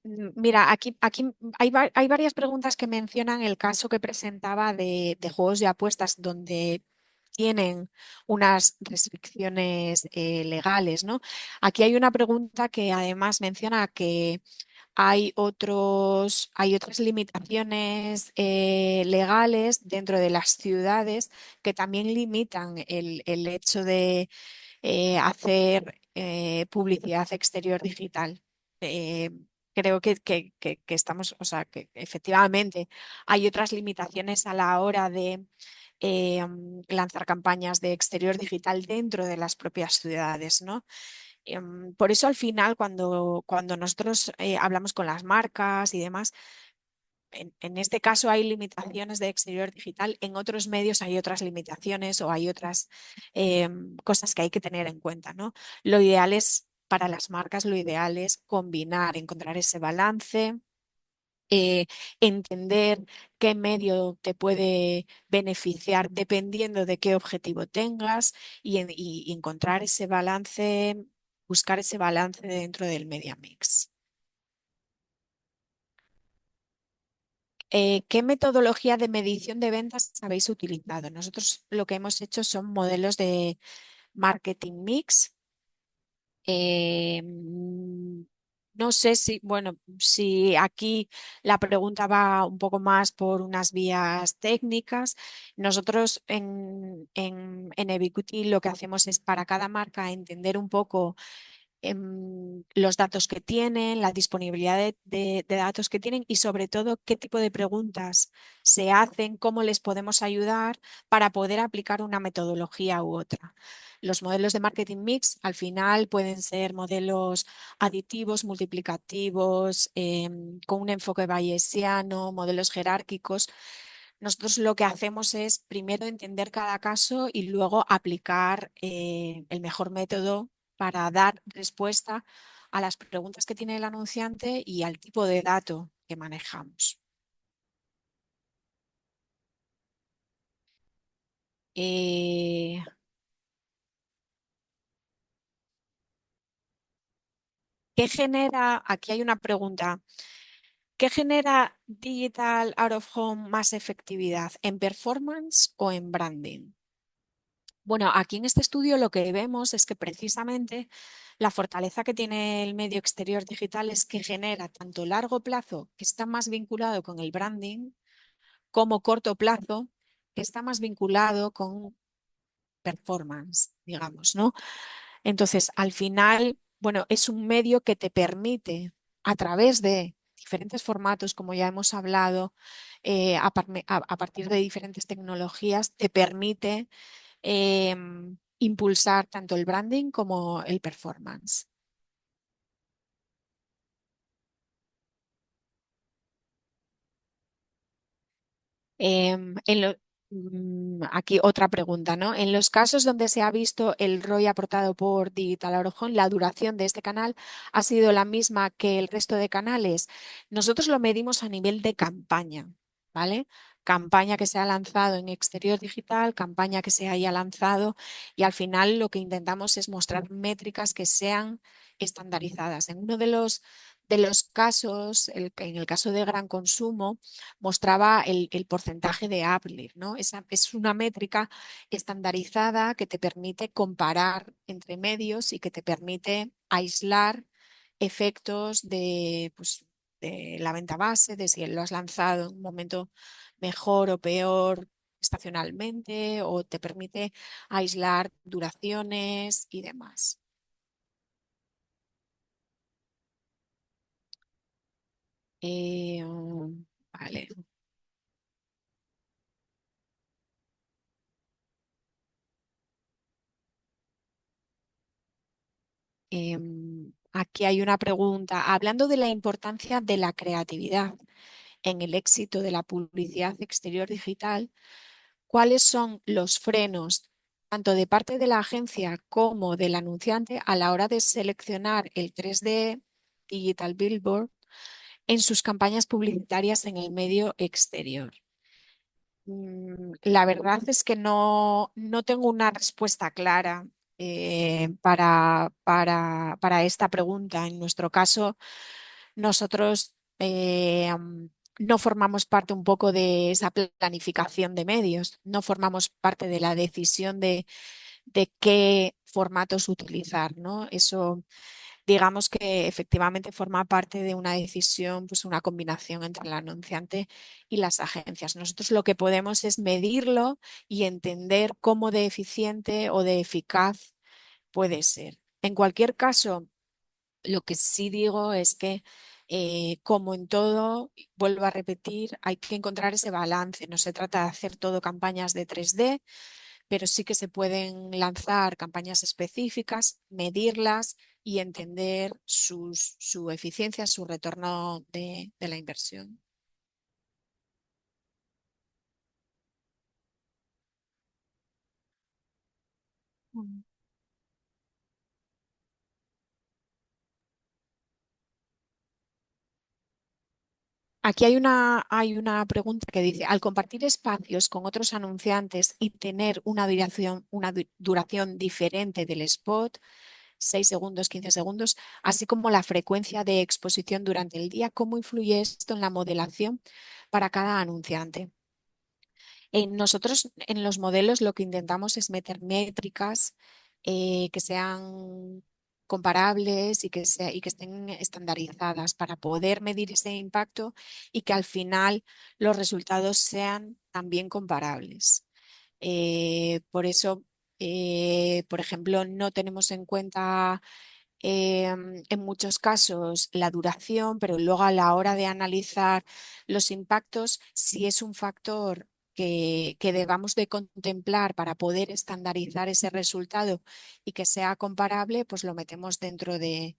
Mira, aquí hay varias preguntas que mencionan el caso que presentaba de juegos de apuestas donde tienen unas restricciones legales, ¿no? Aquí hay una pregunta que además menciona que hay otras limitaciones legales dentro de las ciudades que también limitan el hecho de hacer publicidad exterior digital. Eh, Creo que estamos, o sea, que efectivamente hay otras limitaciones a la hora de lanzar campañas de exterior digital dentro de las propias ciudades, ¿no? Por eso al final, cuando nosotros hablamos con las marcas y demás, en este caso hay limitaciones de exterior digital, en otros medios hay otras limitaciones o hay otras cosas que hay que tener en cuenta, ¿no? Lo ideal es, para las marcas, lo ideal es combinar, encontrar ese balance, eh, entender qué medio te puede beneficiar dependiendo de qué objetivo tengas y encontrar ese balance, buscar ese balance dentro del media mix. ¿Qué metodología de medición de ventas habéis utilizado? Nosotros lo que hemos hecho son modelos de marketing mix. No sé si, bueno, si aquí la pregunta va un poco más por unas vías técnicas. Nosotros en Ebiquity lo que hacemos es para cada marca entender un poco los datos que tienen, la disponibilidad de datos que tienen y sobre todo qué tipo de preguntas se hacen, cómo les podemos ayudar para poder aplicar una metodología u otra. Los modelos de marketing mix al final pueden ser modelos aditivos, multiplicativos, con un enfoque bayesiano, modelos jerárquicos. Nosotros lo que hacemos es primero entender cada caso y luego aplicar el mejor método para dar respuesta a las preguntas que tiene el anunciante y al tipo de dato que manejamos. Eh, ¿Qué genera? Aquí hay una pregunta. ¿Qué genera Digital Out of Home más efectividad? ¿En performance o en branding? Bueno, aquí en este estudio lo que vemos es que precisamente la fortaleza que tiene el medio exterior digital es que genera tanto largo plazo, que está más vinculado con el branding, como corto plazo, que está más vinculado con performance, digamos, ¿no? Entonces, al final, bueno, es un medio que te permite, a través de diferentes formatos, como ya hemos hablado, a partir de diferentes tecnologías, te permite impulsar tanto el branding como el performance. Aquí otra pregunta, ¿no? En los casos donde se ha visto el ROI aportado por Digital Out of Home, la duración de este canal ha sido la misma que el resto de canales. Nosotros lo medimos a nivel de campaña, ¿vale? Campaña que se ha lanzado en exterior digital, campaña que se haya lanzado y al final lo que intentamos es mostrar métricas que sean estandarizadas. En uno de los casos, en el caso de gran consumo, mostraba el porcentaje de uplift, ¿no? Esa es una métrica estandarizada que te permite comparar entre medios y que te permite aislar efectos de, pues, de la venta base, de si lo has lanzado en un momento mejor o peor estacionalmente, o te permite aislar duraciones y demás. Vale. Aquí hay una pregunta. Hablando de la importancia de la creatividad en el éxito de la publicidad exterior digital, ¿cuáles son los frenos, tanto de parte de la agencia como del anunciante, a la hora de seleccionar el 3D Digital Billboard en sus campañas publicitarias en el medio exterior? La verdad es que no tengo una respuesta clara para esta pregunta. En nuestro caso, nosotros no formamos parte un poco de esa planificación de medios, no formamos parte de la decisión de qué formatos utilizar, ¿no? Eso, digamos que efectivamente forma parte de una decisión, pues una combinación entre el anunciante y las agencias. Nosotros lo que podemos es medirlo y entender cómo de eficiente o de eficaz puede ser. En cualquier caso, lo que sí digo es que, como en todo, vuelvo a repetir, hay que encontrar ese balance. No se trata de hacer todo campañas de 3D, pero sí que se pueden lanzar campañas específicas, medirlas y entender su eficiencia, su retorno de la inversión. Mm. Aquí hay una pregunta que dice, al compartir espacios con otros anunciantes y tener una duración diferente del spot, 6 segundos, 15 segundos, así como la frecuencia de exposición durante el día, ¿cómo influye esto en la modelación para cada anunciante? Nosotros en los modelos lo que intentamos es meter métricas que sean comparables y que estén estandarizadas para poder medir ese impacto y que al final los resultados sean también comparables. Por eso, por ejemplo, no tenemos en cuenta en muchos casos la duración, pero luego a la hora de analizar los impactos, si es un factor que debamos de contemplar para poder estandarizar ese resultado y que sea comparable, pues lo metemos dentro de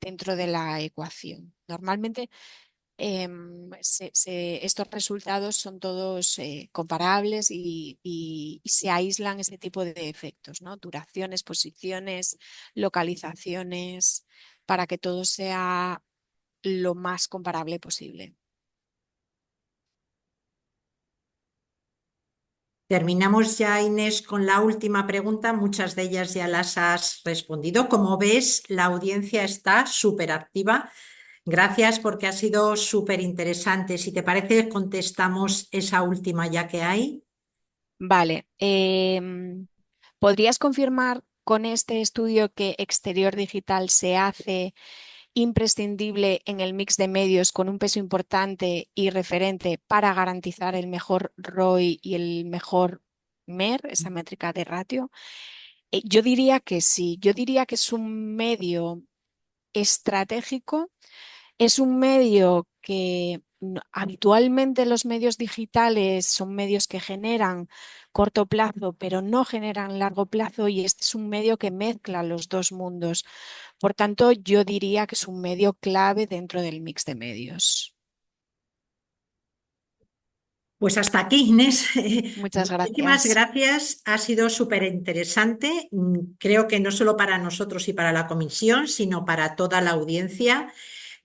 la ecuación. Normalmente estos resultados son todos comparables y se aíslan ese tipo de efectos, ¿no? Duraciones, posiciones, localizaciones, para que todo sea lo más comparable posible. Terminamos ya, Inés, con la última pregunta. Muchas de ellas ya las has respondido. Como ves, la audiencia está súper activa. Gracias porque ha sido súper interesante. Si te parece, contestamos esa última ya que hay. Vale. ¿Podrías confirmar con este estudio que Exterior Digital se hace imprescindible en el mix de medios con un peso importante y referente para garantizar el mejor ROI y el mejor MER, esa métrica de ratio? Yo diría que sí, yo diría que es un medio estratégico, es un medio que habitualmente los medios digitales son medios que generan corto plazo, pero no generan largo plazo, y este es un medio que mezcla los dos mundos. Por tanto, yo diría que es un medio clave dentro del mix de medios. Pues hasta aquí, Inés. Muchas Muchísimas gracias. gracias. Ha sido súper interesante. Creo que no solo para nosotros y para la comisión, sino para toda la audiencia.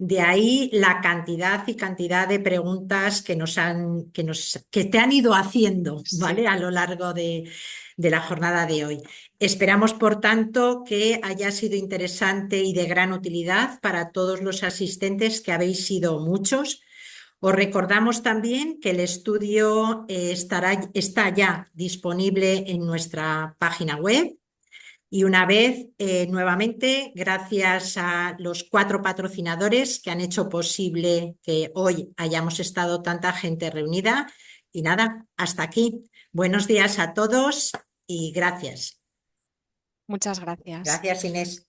De ahí la cantidad y cantidad de preguntas que te han ido haciendo, Sí. ¿vale? A lo largo de la jornada de hoy. Esperamos, por tanto, que haya sido interesante y de gran utilidad para todos los asistentes, que habéis sido muchos. Os recordamos también que el estudio está ya disponible en nuestra página web. Y una vez, nuevamente, gracias a los 4 patrocinadores que han hecho posible que hoy hayamos estado tanta gente reunida. Y nada, hasta aquí. Buenos días a todos y gracias. Muchas gracias. Gracias, Inés.